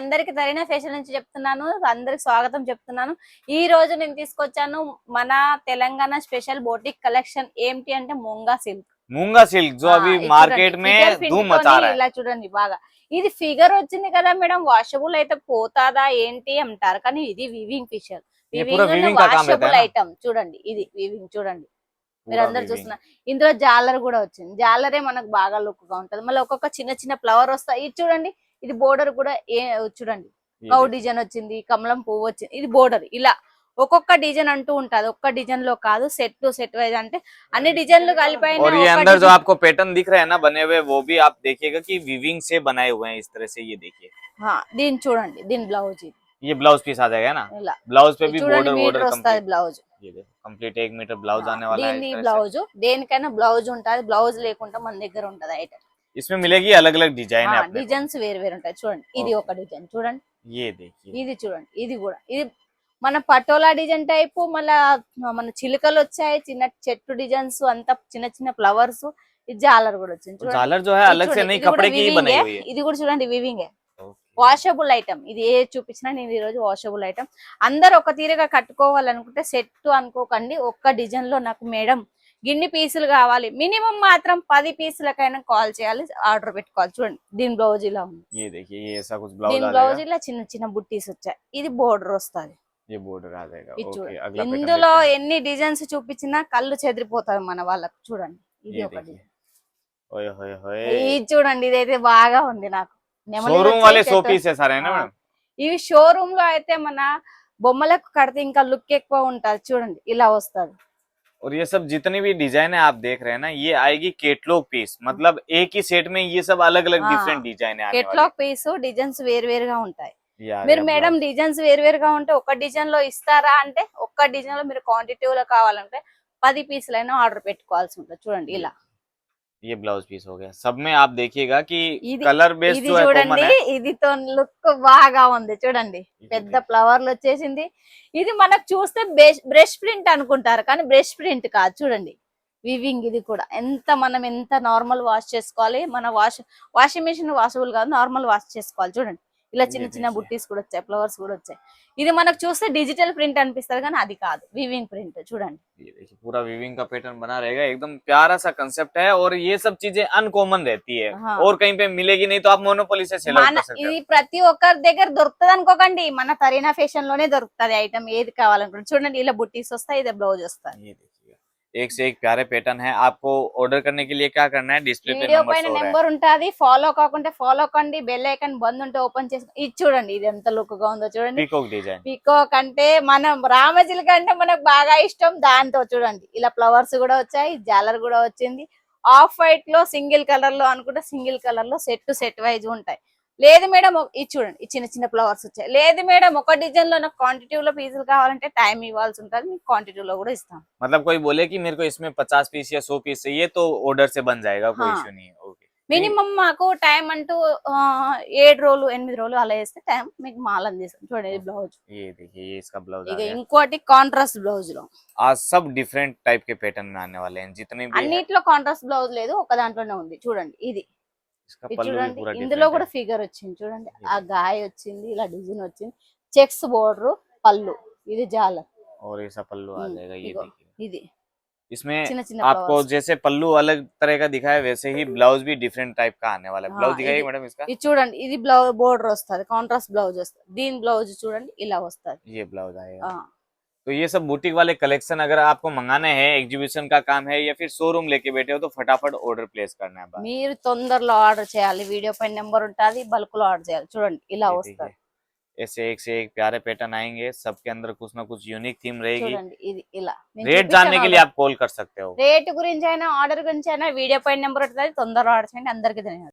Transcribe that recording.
అందరికి తరీనా ఫ్యాషన్ నుంచి చెప్తున్నాను, అందరికి స్వాగతం చెప్తున్నాను. ఈ రోజు నేను తీసుకొచ్చాను మన తెలంగాణ స్పెషల్ బోటిక్ కలెక్షన్. ఏంటి అంటే మూంగా సిల్క్. मूंगा सिल्क जो अभी मार्केट में धूम मचा रहा है. ఇలా చూడండి బాగా. ఇది ఫిగర్ వచ్చింది కదా మేడం, వాషబుల్ అయితే పోతాదా ఏంటి అంటారు, కానీ ఇది వివింగ్ ఫిషర్. వాషబుల్ ఐటమ్ చూడండి, ఇది వివింగ్ చూడండి. మీరు అందరు చూస్తున్నారు. ఇందులో జాలర్ కూడా వచ్చింది. జాలరే మనకు బాగా లుక్ గా ఉంటది. మళ్ళీ ఒక్కొక్క చిన్న చిన్న ఫ్లవర్ వస్తాయి. ఇది చూడండి, ఇది బోర్డర్ కూడా చూడండి, కౌ డిజైన్ వచ్చింది, కమలం పువ్వు వచ్చింది. ఇది బోర్డర్ ఇలా ఒక్కొక్క డిజైన్ అంటూ ఉంటది. ఒక్క డిజైన్ లో కాదు, సెట్ టు సెట్ వైజ్ అంటే అన్ని డిజైన్లు కలిపాయి. और ये अंदर जो आपको पैटर्न दिख रहा है ना बने हुए, वो भी आप देखिएगा कि वीविंग से बनाए हुए हैं इस तरह से. ये देखिए దీని చూడండి, దీని బ్లౌజ్ ये ब्लाउज पीस आ जाएगा ना. ब्लाउज पे भी बॉर्डर బోర్డర్ వస్తది. బ్లౌజ్ ये देखो कंप्लीट 1 मीटर ब्लाउज आने वाला है. దీని బ్లౌజ్ దేనికైనా బ్లౌజ్ ఉంటది. బ్లౌజ్ లేకుండా మన దగ్గర ఉంటది ఐటమ్. इसमें मिलेगी अलग अलग डिजाइन है. డిజైన్స్ వేరు వేరు ఉంటాయి. చూడండి, ఇది ఒక డిజైన్ చూడండి. ये देखिए, ఇది చూడండి, ఇది కూడా ఇది మన పటోలా డిజైన్ టైప్. మళ్ళా మన చిలుకలు వచ్చాయి, చిన్న చెట్టు డిజైన్స్, అంతా చిన్న చిన్న ఫ్లవర్స్. ఇది జాలర్ కూడా వచ్చింది. జాలర్ जो है अलग से नहीं, कपड़े की ही बनाई हुई है. ఇది కూడా చూడండి వివింగ్, వాషబుల్ ఐటమ్. ఇది ఏ చూపించినా నేను ఈ రోజు వాషబుల్ ఐటమ్. అందరు ఒక తీరుగా కట్టుకోవాలనుకుంటే సెట్ అనుకోకండి. ఒక్క డిజైన్ లో నాకు మేడం గిన్ని పీసులు కావాలి, మినిమం మాత్రం 10 పీసులకైనా కాల్ చేయాలి, ఆర్డర్ పెట్టుకోవాలి. చూడండి, దీని బ్లౌజ్ ఇలా ఉంది. దీని బ్లౌజ్ ఇలా చిన్న చిన్న బుట్టీస్ వచ్చాయి. ఇది బోర్డర్ వస్తుంది. ఇందులో ఎన్ని డిజైన్స్ చూపించినా కళ్ళు చెదిరిపోతాయి మన వాళ్ళకి. చూడండి, ఇది ఒక డిజైన్. ఇది చూడండి, ఇదైతే బాగా ఉంది నాకు. ఇవి షోరూమ్ లో అయితే మన బొమ్మలకు కడితే ఇంకా లుక్ ఎక్కువ ఉంటది. చూడండి, ఇలా వస్తుంది. और ये सब जितनी भी डिजाइन है आप देख रहे हैं ना, ये आएगी केटलॉग पीस. मतलब एक ही सेट में ये सब अलग अलग डिफरेंट डिजाइन है. केटलॉग पीस డిజైన్స్ వేరు వేరుగా ఉంటాయి. మీరు మేడం డిజైన్స్ వేరు వేరుగా ఉంటే ఒక డిజైన్ లో ఇస్తారా అంటే, ఒక్క డిజైన్ లో మీరు క్వాంటిటీలో కావాలంటే 10 పీసులైనా ఆర్డర్ పెట్టుకోవాల్సి ఉంటుంది. చూడండి, ఇలా ये ब्लाउज पीस हो गया. सब में आप देखिएगा कि कलर बेस्ड जो है చూడండి, ఇది తో లుక్ బాగా ఉంది. చూడండి, పెద్ద ఫ్లవర్లు వచ్చేసింది. ఇది మనకు చూస్తే బ్రష్ ప్రింట్ అనుకుంటారు, కానీ బ్రష్ ప్రింట్ కాదు. చూడండి, వివింగ్. ఇది కూడా మనం ఎంత నార్మల్ వాష్ చేసుకోవాలి. మన వాషింగ్ మెషిన్ వాషబుల్ కాదు, నార్మల్ వాష్ చేసుకోవాలి. చూడండి, ఇలా చిన్న చిన్న బుట్టీస్ కూడా వచ్చాయి, ఫ్లవర్స్ కూడా వచ్చాయి. ఇది మనకు చూస్తే డిజిటల్ ప్రింట్ అనిపిస్తుంది, కానీ అది కాదు, వివింగ్ ప్రింట్. చూడండి, पूरा विविंग का पैटर्न बना रहेगा. एकदम प्यारा सा कंसेप्ट है. और ये सब चीजें अनकॉमन रहती है. और कहीं पे मिलेगी नहीं, तो आप मोनोपोली से सेल कर सकते ఇది ప్రతి ఒక్కరి దగ్గర దొరుకుతుంది అనుకోకండి. మన తరీనా ఫ్యాషన్ లోనే దొరుకుతుంది ఐటమ్. ఏది కావాలనుకుంటే చూడండి, ఇలా బుట్టీస్ వస్తాయి, ఇది బ్లౌజ్ వస్తాయి. एक से एक प्यारे पैटर्न है. आपको ऑर्डर करने के लिए क्या करना है, डिस्प्ले पे నెంబర్ ఉంటుంది. ఫాలో కాకుంటే ఫాలో కండి, బెల్ ఐకాన్ బంద్ ఉంటే ఓపెన్ చేసి. ఇది చూడండి, ఇది ఎంత లుక్ గా ఉందో చూడండి. Peacock design. పీకాక్ అంటే మనం రామచిలుక అంటే మనకు బాగా ఇష్టం. దాంతో చూడండి, ఇలా ఫ్లవర్స్ కూడా వచ్చాయి, జాలర్ కూడా వచ్చింది. ఆఫ్ వైట్ లో సింగిల్ కలర్ లో అనుకుంటే సింగిల్ కలర్ లో సెట్ వైజ్ ఉంటాయి. లేదు మేడం, ఇది చూడండి, ఈ చిన్న చిన్న ఫ్లవర్స్ వచ్చాయి. లేదు మేడం, ఒక డిజైన్ లో నాకు క్వాంటిటీలో పీసులు కావాలంటే టైం ఇవ్వాల్సి ఉంటుంది, మీకు క్వాంటిటీలో కూడా ఇస్తాం. मतलब कोई बोले कि मेरे को इसमें 50 पीस या 100 पीस चाहिए, तो ऑर्डर से बन जाएगा, कोई इश्यू नहीं है. ओके, మినిమం మాకు టైం అంటూ 7 రోజులు 8 రోజులు అలా వేస్తే టైం మీకు మాల్ అందిస్తాం. చూడండి, బ్లౌజ్. ये देखिए, ये इसका ब्लाउज ఇక ఇంకోటి కాంట్రాస్ట్ బ్లౌజ్ లో आज सब डिफरेंट टाइप के पैटर्न में आने वाले हैं. जितने भी అన్నిట్లో కాంట్రాస్ట్ బ్లౌజ్ లేదు, ఒక దాంట్లోనే ఉంది. చూడండి, ఇది చూడండి, ఇందులో కూడా ఫిగర్ వచ్చింది. చూడండి, ఆ గాయ వచ్చింది, ఇలా డిజైన్ వచ్చింది, చెక్స్ బోర్డర్, పళ్ళు. ఇది జాలర్. और ऐसा पल्लू आ जाएगा. ये देखिए, ఇది इसमें आपको जैसे पल्लू अलग तरह का दिखा है, वैसे ही ब्लाउज भी डिफरेंट टाइप का आने वाला है. ब्लाउज दिखाइए मैडम इसका. ఇది చూడండి, ఇది బ్లౌజ్ బోర్డర్ వస్తుంది, కాంట్రాస్ట్ బ్లౌజ్ వస్తుంది. దీని బ్లౌజ్ చూడండి, ఇలా వస్తుంది. ये ब्लाउज आएगा. तो ये सब बुटीक वाले कलेक्शन अगर आपको मंगाने हैं, एग्जीबिशन का काम है या फिर शोरूम लेके बैठे हो, तो फटाफट ऑर्डर प्लेस करना है. మీరు తొందరలో ఆర్డర్ చేయాలి. వీడియో పైన నెంబర్ ఉంటుంది, బల్క్ లో ఆర్డర్ చేయాలి. చూడండి, ఇలా వస్తుంది. ऐसे एक से एक प्यारे पैटर्न आएंगे. सबके अंदर कुछ ना कुछ यूनिक थीम रहेगी. చూడండి, ఇది ఇలా. रेट जानने के लिए आप कॉल कर सकते हो. రేట్ గురించి అయినా ఆర్డర్ గురించి అయినా వీడియో పైన నెంబర్ ఉంటుంది, తొందరగా ఆర్డర్ చేయండి. అందరికీ ధన్యవాదాలు.